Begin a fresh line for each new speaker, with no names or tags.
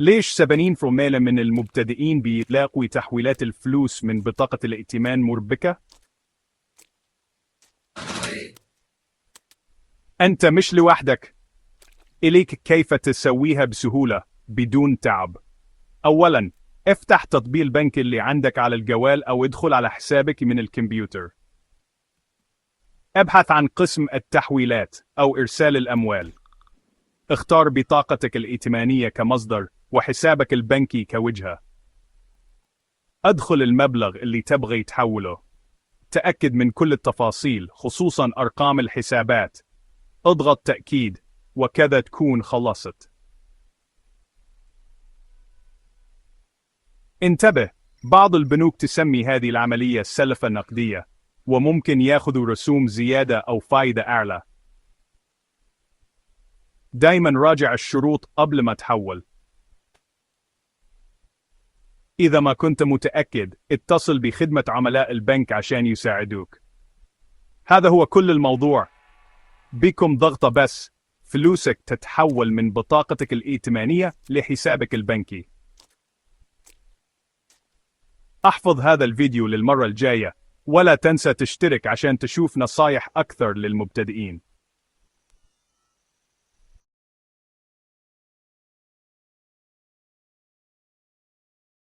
ليش 70% من المبتدئين بيلاقوا تحويلات الفلوس من بطاقة الائتمان مربكة؟ أنت مش لوحدك. إليك كيف تسويها بسهولة بدون تعب. أولاً، افتح تطبيق البنك اللي عندك على الجوال أو ادخل على حسابك من الكمبيوتر. ابحث عن قسم التحويلات أو إرسال الأموال. اختار بطاقتك الائتمانية كمصدر وحسابك البنكي كوجهة. ادخل المبلغ اللي تبغي تحوله. تأكد من كل التفاصيل خصوصاً أرقام الحسابات. اضغط تأكيد وكذا تكون خلصت. انتبه، بعض البنوك تسمي هذه العملية سلفة نقدية وممكن ياخذوا رسوم زيادة أو فائدة أعلى. دايما راجع الشروط قبل ما تحول. إذا ما كنت متأكد اتصل بخدمة عملاء البنك عشان يساعدوك. هذا هو كل الموضوع. بكم ضغطة بس فلوسك تتحول من بطاقتك الائتمانية لحسابك البنكي. احفظ هذا الفيديو للمرة الجاية ولا تنسى تشترك عشان تشوف نصايح أكثر للمبتدئين.